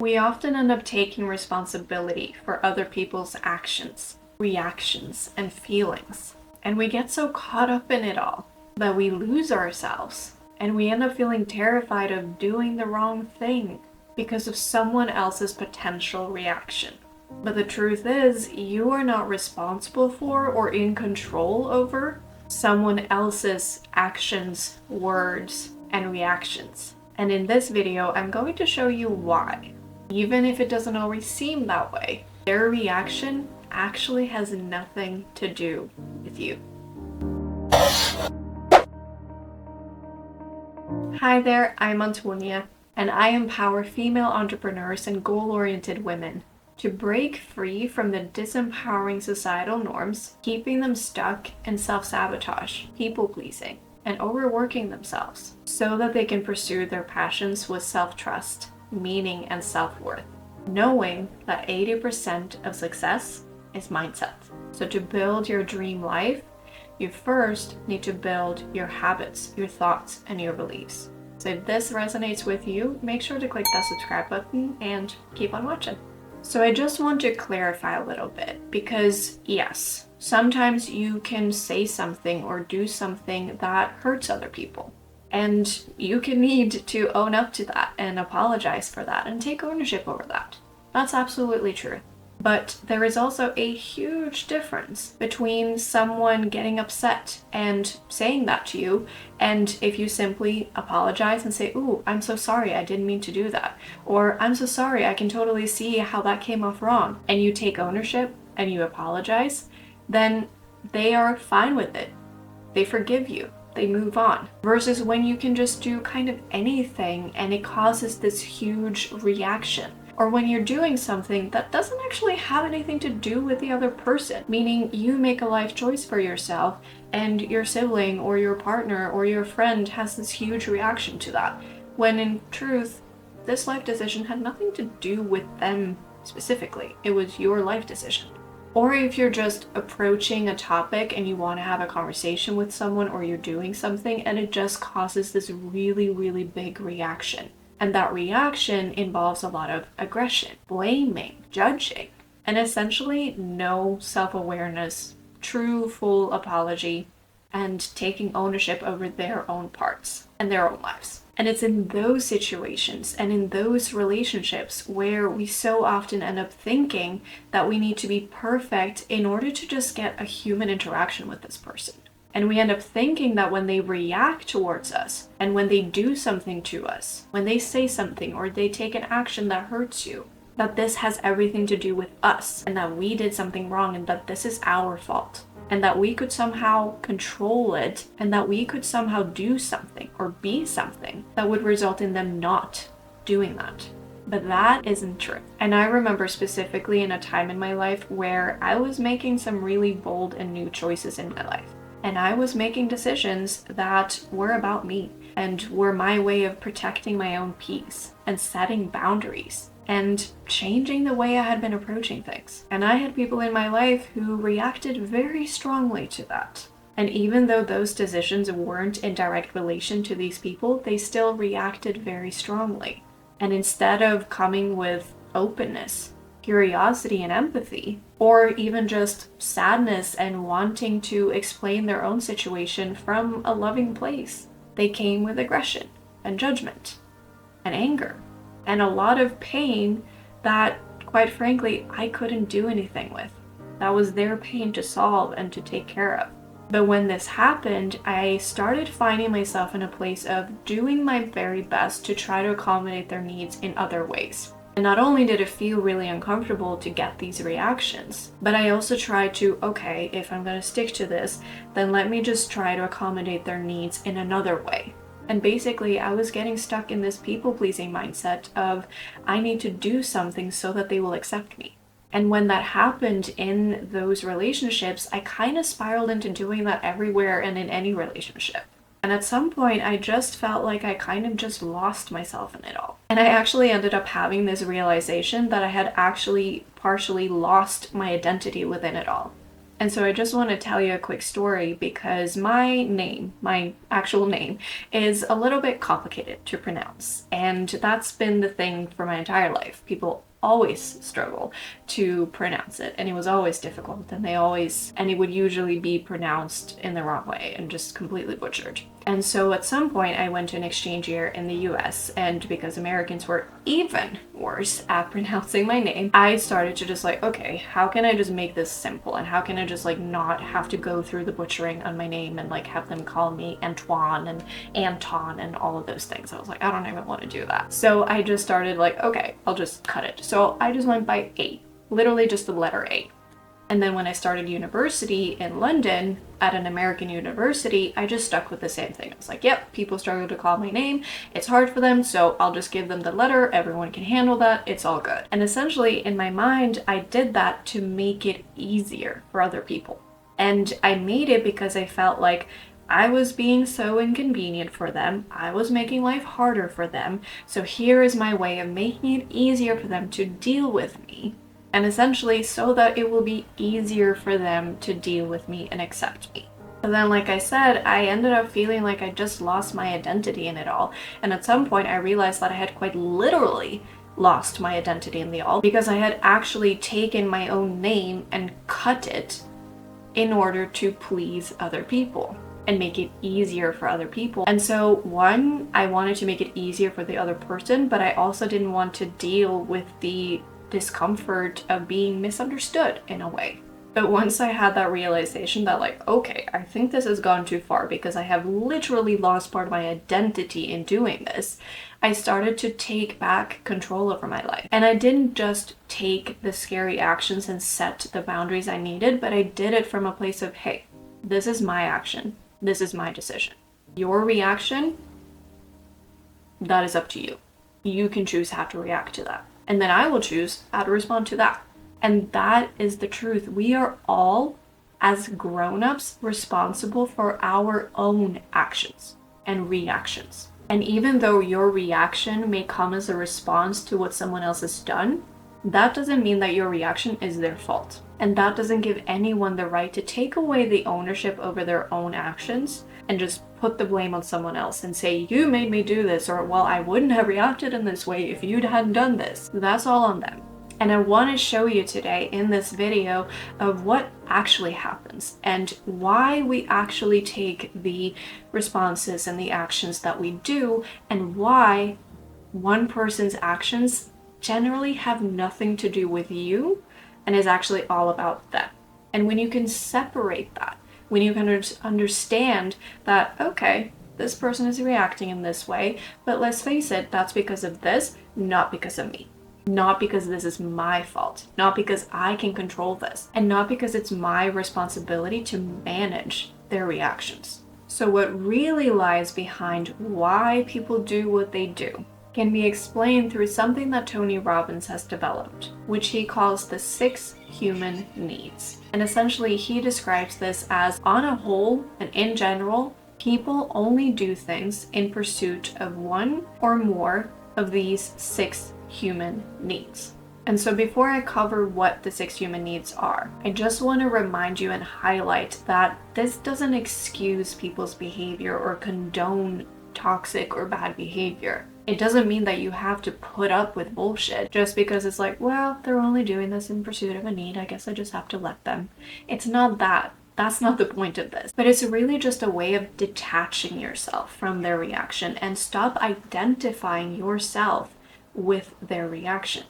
We often end up taking responsibility for other people's actions, reactions, and feelings. And we get so caught up in it all that we lose ourselves and we end up feeling terrified of doing the wrong thing because of someone else's potential reaction. But the truth is, you are not responsible for or in control over someone else's actions, words, and reactions. And in this video, I'm going to show you why. Even if it doesn't always seem that way, their reaction actually has nothing to do with you. Hi there, I'm Antonie, and I empower female entrepreneurs and goal-oriented women to break free from the disempowering societal norms, keeping them stuck in self-sabotage, people-pleasing, and overworking themselves, so that they can pursue their passions with self-trust, meaning, and self-worth, knowing that 80% of success is mindset. So to build your dream life, you first need to build your habits, your thoughts, and your beliefs. So if this resonates with you, make sure to click that subscribe button and keep on watching. So I just want to clarify a little bit, because yes, sometimes you can say something or do something that hurts other people. And you can need to own up to that and apologize for that and take ownership over that. That's absolutely true. But there is also a huge difference between someone getting upset and saying that to you, and if you simply apologize and say, "Ooh, I'm so sorry, I didn't mean to do that," or "I'm so sorry, I can totally see how that came off wrong," and you take ownership and you apologize, then they are fine with it. They forgive you. They move on. Versus when you can just do kind of anything and it causes this huge reaction. Or when you're doing something that doesn't actually have anything to do with the other person, meaning you make a life choice for yourself and your sibling or your partner or your friend has this huge reaction to that, when in truth, this life decision had nothing to do with them specifically. It was your life decision. Or if you're just approaching a topic and you want to have a conversation with someone, or you're doing something and it just causes this really, really big reaction. And that reaction involves a lot of aggression, blaming, judging, and essentially no self-awareness, true full apology, and taking ownership over their own parts and their own lives. And it's in those situations and in those relationships where we so often end up thinking that we need to be perfect in order to just get a human interaction with this person. And we end up thinking that when they react towards us and when they do something to us, when they say something or they take an action that hurts you, that this has everything to do with us and that we did something wrong and that this is our fault. And that we could somehow control it, and that we could somehow do something or be something that would result in them not doing that. But that isn't true. And I remember specifically in a time in my life where I was making some really bold and new choices in my life. And I was making decisions that were about me and were my way of protecting my own peace and setting boundaries and changing the way I had been approaching things. And I had people in my life who reacted very strongly to that. And even though those decisions weren't in direct relation to these people, they still reacted very strongly. And instead of coming with openness, curiosity, and empathy, or even just sadness and wanting to explain their own situation from a loving place, they came with aggression and judgment and anger. And a lot of pain that, quite frankly, I couldn't do anything with. That was their pain to solve and to take care of. But when this happened, I started finding myself in a place of doing my very best to try to accommodate their needs in other ways. And not only did it feel really uncomfortable to get these reactions, but I also tried to, okay, if I'm going to stick to this, then let me just try to accommodate their needs in another way. And basically, I was getting stuck in this people-pleasing mindset of, I need to do something so that they will accept me. And when that happened in those relationships, I kind of spiraled into doing that everywhere and in any relationship. And at some point, I just felt like I kind of just lost myself in it all. And I actually ended up having this realization that I had actually partially lost my identity within it all. And so I just want to tell you a quick story because my name, my actual name, is a little bit complicated to pronounce. And that's been the thing for my entire life. People always struggle to pronounce it, and it was always difficult, and it would usually be pronounced in the wrong way and just completely butchered. And so at some point I went to an exchange year in the US, and because Americans were even worse at pronouncing my name, I started to just like, okay, how can I just make this simple, and how can I just like not have to go through the butchering on my name and like have them call me Antoine and Anton and all of those things. I was like, I don't even want to do that. So I just started like, okay, I'll just cut it. So I just went by A, literally just the letter A. And then when I started university in London at an American university, I just stuck with the same thing. I was like, yep, people struggle to call my name. It's hard for them, so I'll just give them the letter. Everyone can handle that. It's all good. And essentially, in my mind, I did that to make it easier for other people. And I made it because I felt like I was being so inconvenient for them. I was making life harder for them. So here is my way of making it easier for them to deal with me. And essentially so that it will be easier for them to deal with me and accept me. So then, like I said, I ended up feeling like I just lost my identity in it all. And at some point I realized that I had quite literally lost my identity in the all, because I had actually taken my own name and cut it in order to please other people and make it easier for other people. And so one, I wanted to make it easier for the other person, but I also didn't want to deal with the discomfort of being misunderstood in a way. But once I had that realization that like, okay, I think this has gone too far because I have literally lost part of my identity in doing this, I started to take back control over my life. And I didn't just take the scary actions and set the boundaries I needed, but I did it from a place of, hey, this is my action. This is my decision. Your reaction, that is up to you. You can choose how to react to that. And then I will choose how to respond to that. And that is the truth. We are all, as grown-ups, responsible for our own actions and reactions. And even though your reaction may come as a response to what someone else has done, that doesn't mean that your reaction is their fault. And that doesn't give anyone the right to take away the ownership over their own actions and just put the blame on someone else and say, you made me do this, or well, I wouldn't have reacted in this way if you hadn't done this. That's all on them. And I want to show you today in this video of what actually happens and why we actually take the responses and the actions that we do, and why one person's actions generally have nothing to do with you and is actually all about them. And when you can separate that, when you can understand that, okay, this person is reacting in this way, but let's face it, that's because of this, not because of me. Not because this is my fault, not because I can control this, and not because it's my responsibility to manage their reactions. So what really lies behind why people do what they do can be explained through something that Tony Robbins has developed, which he calls the 6 human needs. And essentially he describes this as, on a whole and in general, people only do things in pursuit of one or more of these 6 human needs. And so before I cover what the 6 human needs are, I just want to remind you and highlight that this doesn't excuse people's behavior or condone toxic or bad behavior. It doesn't mean that you have to put up with bullshit just because it's like, well, they're only doing this in pursuit of a need. I guess I just have to let them. It's not that. That's not the point of this. But it's really just a way of detaching yourself from their reaction and stop identifying yourself with their reaction.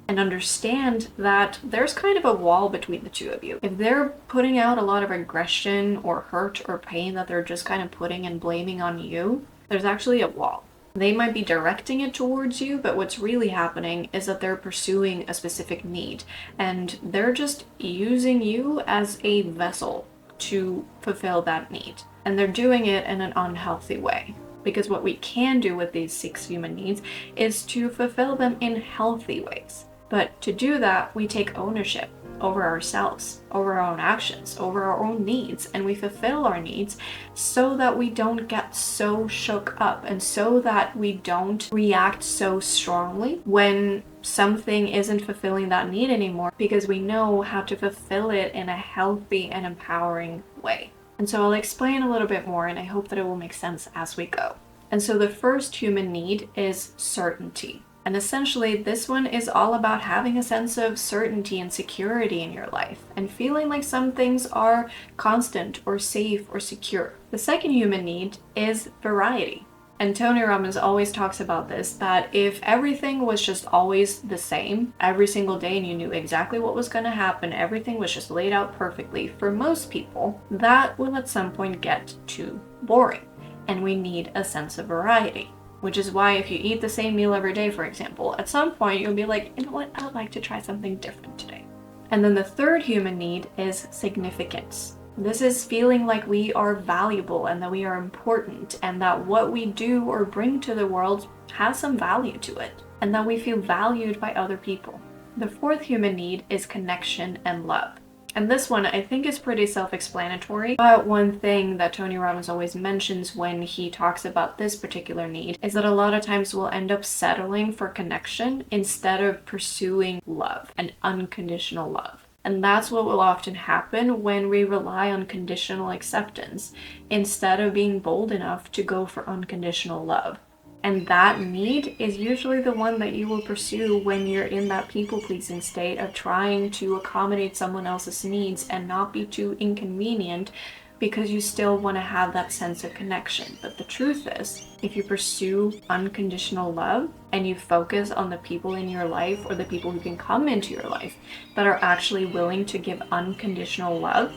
And understand that there's kind of a wall between the two of you. If they're putting out a lot of aggression or hurt or pain that they're just kind of putting and blaming on you, there's actually a wall. They might be directing it towards you, but what's really happening is that they're pursuing a specific need, and they're just using you as a vessel to fulfill that need. And they're doing it in an unhealthy way. Because what we can do with these 6 human needs is to fulfill them in healthy ways. But to do that, we take ownership over ourselves, over our own actions, over our own needs, and we fulfill our needs so that we don't get so shook up and so that we don't react so strongly when something isn't fulfilling that need anymore because we know how to fulfill it in a healthy and empowering way. And so I'll explain a little bit more, and I hope that it will make sense as we go. And so the first human need is certainty. And essentially, this one is all about having a sense of certainty and security in your life and feeling like some things are constant or safe or secure. The second human need is variety. And Tony Robbins always talks about this, that if everything was just always the same every single day and you knew exactly what was going to happen, everything was just laid out perfectly, for most people, that will at some point get too boring. And we need a sense of variety. Which is why if you eat the same meal every day, for example, at some point you'll be like, you know what, I would like to try something different today. And then the third human need is significance. This is feeling like we are valuable and that we are important and that what we do or bring to the world has some value to it and that we feel valued by other people. The fourth human need is connection and love. And this one I think is pretty self-explanatory, but one thing that Tony Robbins always mentions when he talks about this particular need is that a lot of times we'll end up settling for connection instead of pursuing love and unconditional love. And that's what will often happen when we rely on conditional acceptance instead of being bold enough to go for unconditional love. And that need is usually the one that you will pursue when you're in that people-pleasing state of trying to accommodate someone else's needs and not be too inconvenient because you still want to have that sense of connection. But the truth is, if you pursue unconditional love and you focus on the people in your life or the people who can come into your life that are actually willing to give unconditional love,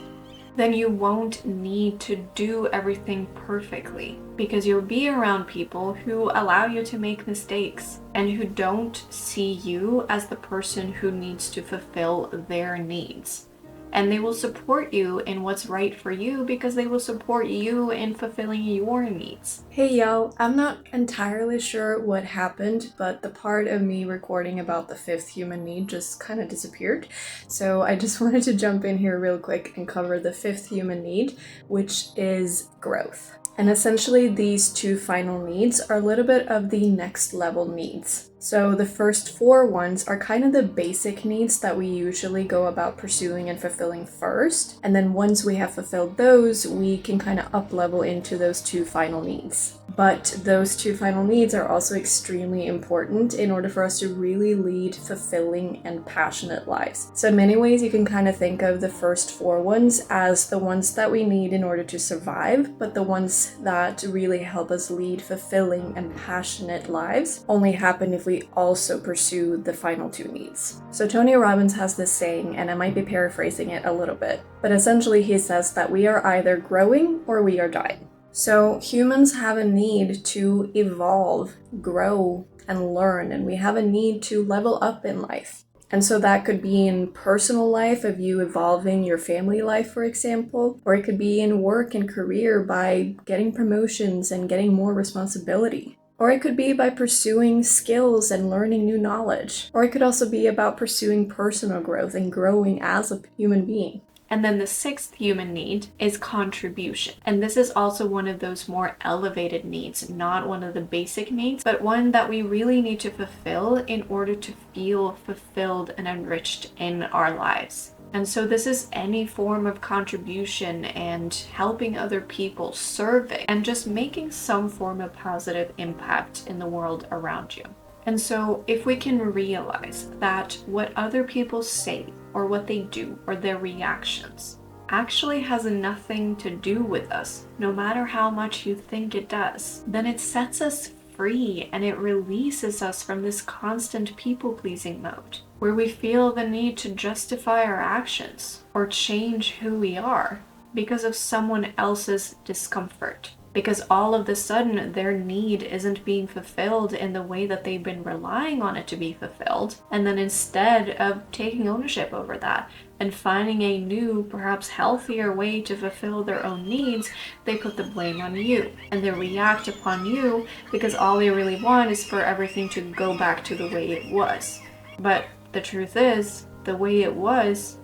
then you won't need to do everything perfectly because you'll be around people who allow you to make mistakes and who don't see you as the person who needs to fulfill their needs. And they will support you in what's right for you because they will support you in fulfilling your needs. Hey y'all, I'm not entirely sure what happened, but the part of me recording about the fifth human need just kind of disappeared. So I just wanted to jump in here real quick and cover the fifth human need, which is growth. And essentially these two final needs are a little bit of the next level needs. So the first four ones are kind of the basic needs that we usually go about pursuing and fulfilling first. And then once we have fulfilled those, we can kind of up level into those two final needs. But those two final needs are also extremely important in order for us to really lead fulfilling and passionate lives. So in many ways, you can kind of think of the first four ones as the ones that we need in order to survive, but the ones that really help us lead fulfilling and passionate lives only happen if we also pursue the final two needs. So Tony Robbins has this saying, and I might be paraphrasing it a little bit, but essentially he says that we are either growing or we are dying. So humans have a need to evolve, grow, and learn, and we have a need to level up in life. And so that could be in personal life of you evolving your family life, for example, or it could be in work and career by getting promotions and getting more responsibility. Or it could be by pursuing skills and learning new knowledge. Or it could also be about pursuing personal growth and growing as a human being. And then the sixth human need is contribution. And this is also one of those more elevated needs, not one of the basic needs, but one that we really need to fulfill in order to feel fulfilled and enriched in our lives. And so this is any form of contribution and helping other people, serving, and just making some form of positive impact in the world around you. And so if we can realize that what other people say or what they do or their reactions actually has nothing to do with us, no matter how much you think it does, then it sets us free and it releases us from this constant people-pleasing mode, where we feel the need to justify our actions or change who we are because of someone else's discomfort. Because all of a sudden their need isn't being fulfilled in the way that they've been relying on it to be fulfilled. And then instead of taking ownership over that and finding a new, perhaps healthier way to fulfill their own needs, they put the blame on you and they react upon you because all they really want is for everything to go back to the way it was. But the truth is, the way it was,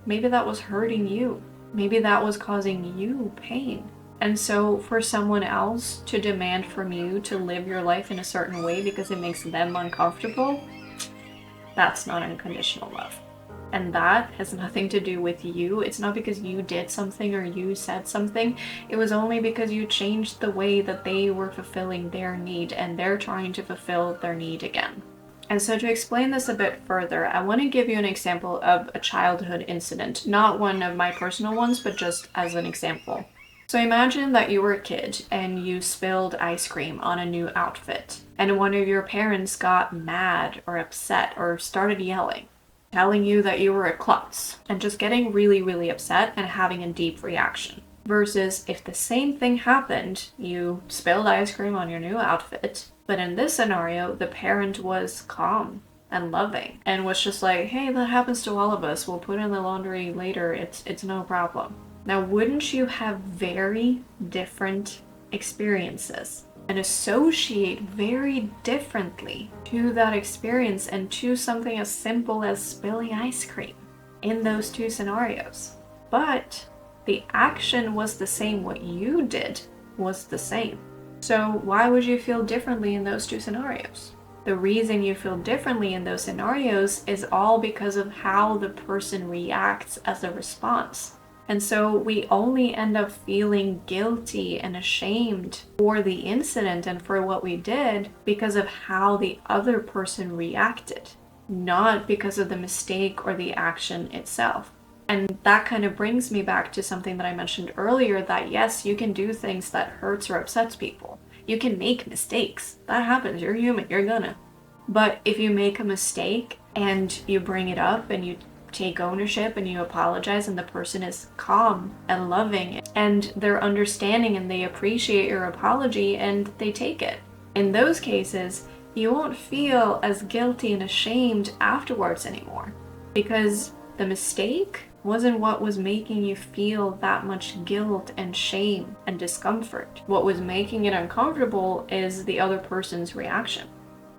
maybe that was hurting you. Maybe that was causing you pain. And so for someone else to demand from you to live your life in a certain way because it makes them uncomfortable, That's not unconditional love. And that has nothing to do with you. It's not because you did something or you said something. It was only because you changed the way that they were fulfilling their need, and they're trying to fulfill their need again. And so to explain this a bit further, I want to give you an example of a childhood incident. Not one of my personal ones, but just as an example. So imagine that you were a kid and you spilled ice cream on a new outfit, and one of your parents got mad or upset or started yelling, telling you that you were a klutz, and just getting really, really upset and having a deep reaction. Versus if the same thing happened, you spilled ice cream on your new outfit, but in this scenario, the parent was calm and loving and was just like, hey, that happens to all of us. We'll put in the laundry later. It's no problem. Now, wouldn't you have very different experiences and associate very differently to that experience and to something as simple as spilling ice cream in those two scenarios? But the action was the same. What you did was the same. So why would you feel differently in those two scenarios? The reason you feel differently in those scenarios is all because of how the person reacts as a response. And so we only end up feeling guilty and ashamed for the incident and for what we did because of how the other person reacted, not because of the mistake or the action itself. And that kind of brings me back to something that I mentioned earlier, that yes, you can do things that hurts or upsets people. You can make mistakes. That happens. You're human. You're gonna. But if you make a mistake and you bring it up and you take ownership and you apologize and the person is calm and loving and they're understanding and they appreciate your apology and they take it, in those cases, you won't feel as guilty and ashamed afterwards anymore, because the mistake wasn't what was making you feel that much guilt and shame and discomfort. What was making it uncomfortable is the other person's reaction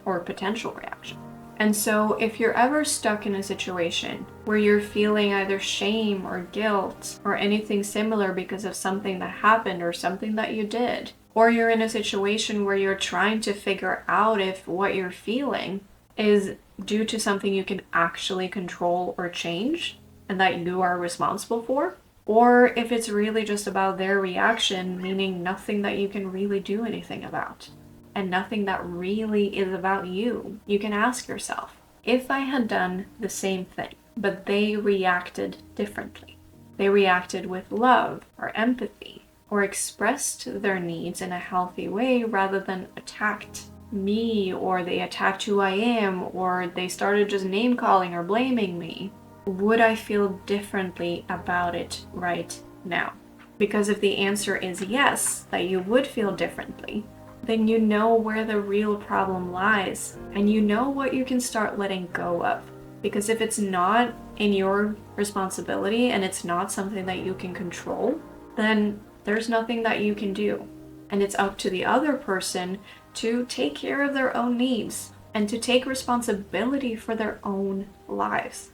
or potential reaction. And so if you're ever stuck in a situation where you're feeling either shame or guilt or anything similar because of something that happened or something that you did, or you're in a situation where you're trying to figure out if what you're feeling is due to something you can actually control or change and that you are responsible for, or if it's really just about their reaction, meaning nothing that you can really do anything about, and nothing that really is about you, you can ask yourself, if I had done the same thing, but they reacted differently, they reacted with love or empathy, or expressed their needs in a healthy way rather than attacked me, or they attacked who I am, or they started just name calling or blaming me, would I feel differently about it right now? Because if the answer is yes, that you would feel differently, then you know where the real problem lies and you know what you can start letting go of. Because if it's not in your responsibility and it's not something that you can control, then there's nothing that you can do. And it's up to the other person to take care of their own needs and to take responsibility for their own lives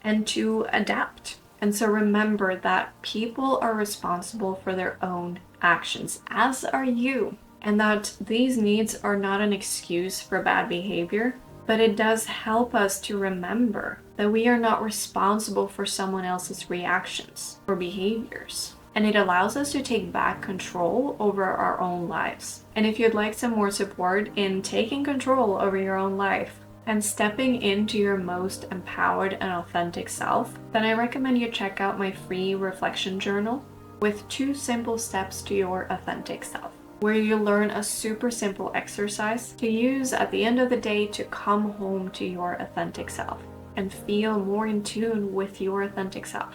and to adapt. And so remember that people are responsible for their own actions, as are you. And that these needs are not an excuse for bad behavior, but it does help us to remember that we are not responsible for someone else's reactions or behaviors. And it allows us to take back control over our own lives. And if you'd like some more support in taking control over your own life and stepping into your most empowered and authentic self, then I recommend you check out my free reflection journal with 2 simple steps to your authentic self, where you learn a super simple exercise to use at the end of the day to come home to your authentic self and feel more in tune with your authentic self.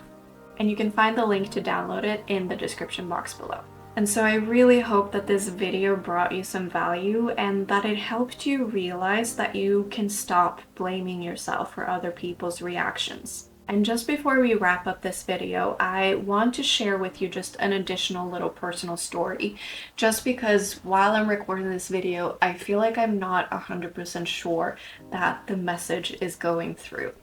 And you can find the link to download it in the description box below. And so I really hope that this video brought you some value and that it helped you realize that you can stop blaming yourself for other people's reactions. And just before we wrap up this video, I want to share with you just an additional little personal story, just because while I'm recording this video, I feel like I'm not 100% sure that the message is going through.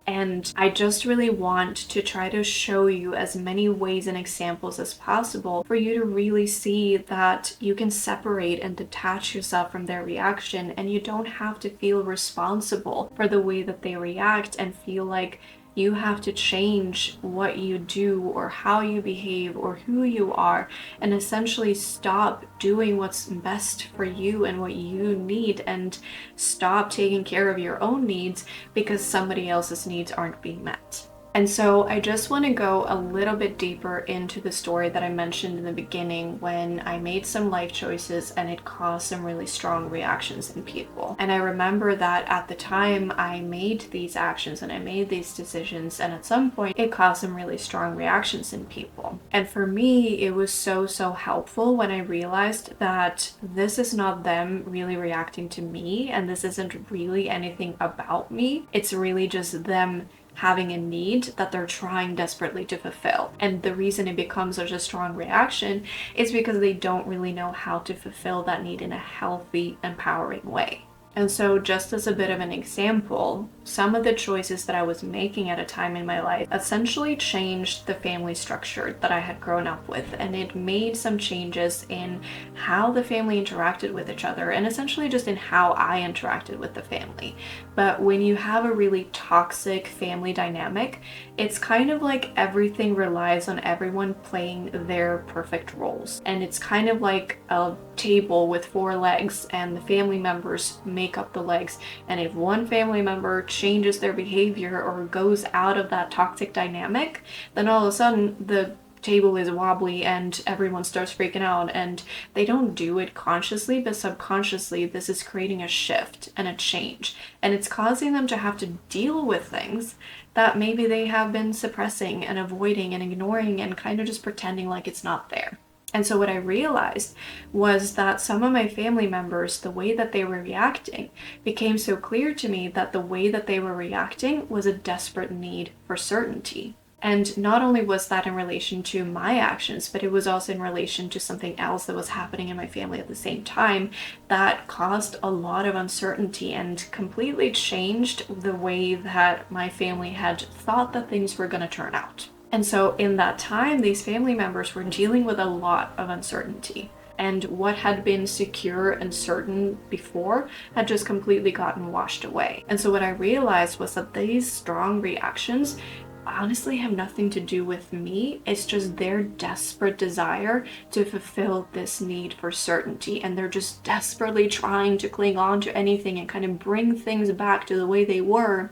And I just really want to try to show you as many ways and examples as possible for you to really see that you can separate and detach yourself from their reaction, and you don't have to feel responsible for the way that they react and feel like you have to change what you do or how you behave or who you are, and essentially stop doing what's best for you and what you need, and stop taking care of your own needs because somebody else's needs aren't being met. And so I just want to go a little bit deeper into the story that I mentioned in the beginning, when I made some life choices and it caused some really strong reactions in people. And I remember that at the time I made these actions and I made these decisions, and at some point it caused some really strong reactions in people. And for me, it was so helpful when I realized that this is not them really reacting to me, and this isn't really anything about me. It's really just them having a need that they're trying desperately to fulfill. And the reason it becomes such a strong reaction is because they don't really know how to fulfill that need in a healthy, empowering way. And so, just as a bit of an example, some of the choices that I was making at a time in my life essentially changed the family structure that I had grown up with, and it made some changes in how the family interacted with each other, and essentially just in how I interacted with the family. But when you have a really toxic family dynamic, it's kind of like everything relies on everyone playing their perfect roles. And it's kind of like a table with 4 legs, and the family members make up the legs. And if one family member changes their behavior or goes out of that toxic dynamic, then all of a sudden the table is wobbly and everyone starts freaking out. And they don't do it consciously, but subconsciously this is creating a shift and a change, and it's causing them to have to deal with things that maybe they have been suppressing and avoiding and ignoring and kind of just pretending like it's not there. And so what I realized was that some of my family members, the way that they were reacting became so clear to me that the way that they were reacting was a desperate need for certainty. And not only was that in relation to my actions, but it was also in relation to something else that was happening in my family at the same time that caused a lot of uncertainty and completely changed the way that my family had thought that things were going to turn out. And so in that time, these family members were dealing with a lot of uncertainty. And what had been secure and certain before had just completely gotten washed away. And so what I realized was that these strong reactions honestly have nothing to do with me. It's just their desperate desire to fulfill this need for certainty. And they're just desperately trying to cling on to anything and kind of bring things back to the way they were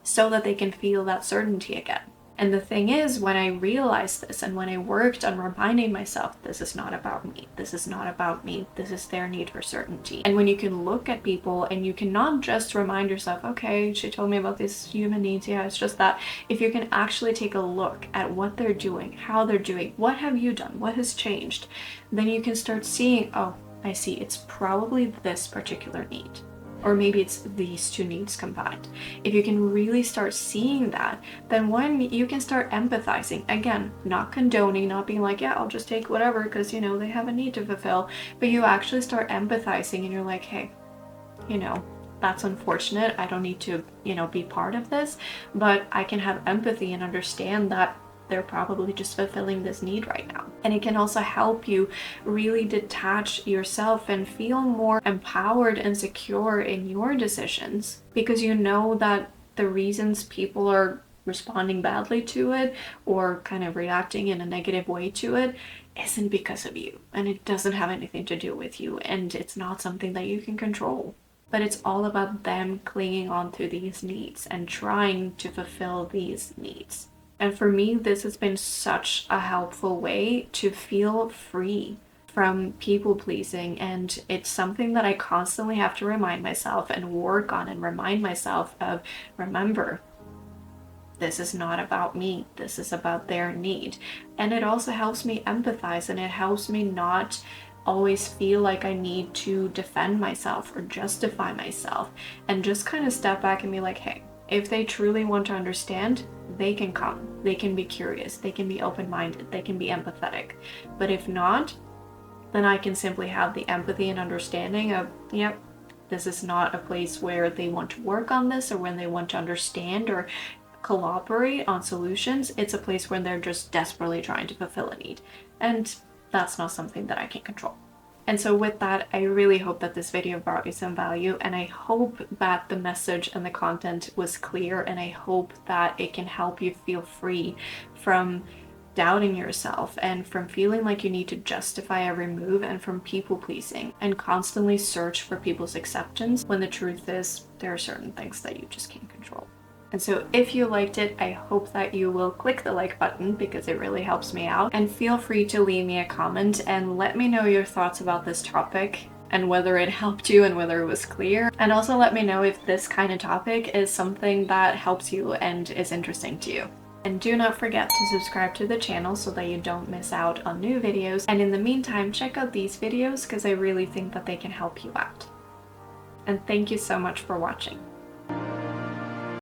so that they can feel that certainty again. And the thing is, when I realized this and when I worked on reminding myself, this is not about me, this is not about me, this is their need for certainty. And when you can look at people and you can not just remind yourself, okay, she told me about these human needs, yeah, it's just that. If you can actually take a look at what they're doing, how they're doing, what have you done, what has changed, then you can start seeing, oh, I see, it's probably this particular need. Or maybe it's these 2 needs combined. If you can really start seeing that, then one, you can start empathizing. Again, not condoning, not being like, yeah, I'll just take whatever because, they have a need to fulfill. But you actually start empathizing and you're like, hey, that's unfortunate. I don't need to, be part of this. But I can have empathy and understand that they're probably just fulfilling this need right now. And it can also help you really detach yourself and feel more empowered and secure in your decisions, because you know that the reasons people are responding badly to it or kind of reacting in a negative way to it isn't because of you, and it doesn't have anything to do with you, and it's not something that you can control. But it's all about them clinging on to these needs and trying to fulfill these needs. And for me, this has been such a helpful way to feel free from people pleasing. And it's something that I constantly have to remind myself and work on and remind myself of, remember, this is not about me. This is about their need. And it also helps me empathize, and it helps me not always feel like I need to defend myself or justify myself, and just kind of step back and be like, hey, if they truly want to understand, they can come. They can be curious. They can be open-minded. They can be empathetic. But if not, then I can simply have the empathy and understanding of, yep, this is not a place where they want to work on this or when they want to understand or collaborate on solutions. It's a place where they're just desperately trying to fulfill a need. And that's not something that I can control. And so with that, I really hope that this video brought you some value, and I hope that the message and the content was clear, and I hope that it can help you feel free from doubting yourself and from feeling like you need to justify every move, and from people pleasing and constantly search for people's acceptance when the truth is there are certain things that you just can't control. And so if you liked it, I hope that you will click the like button because it really helps me out, and feel free to leave me a comment and let me know your thoughts about this topic and whether it helped you and whether it was clear. And also let me know if this kind of topic is something that helps you and is interesting to you. And do not forget to subscribe to the channel so that you don't miss out on new videos. And in the meantime, check out these videos because I really think that they can help you out. And thank you so much for watching.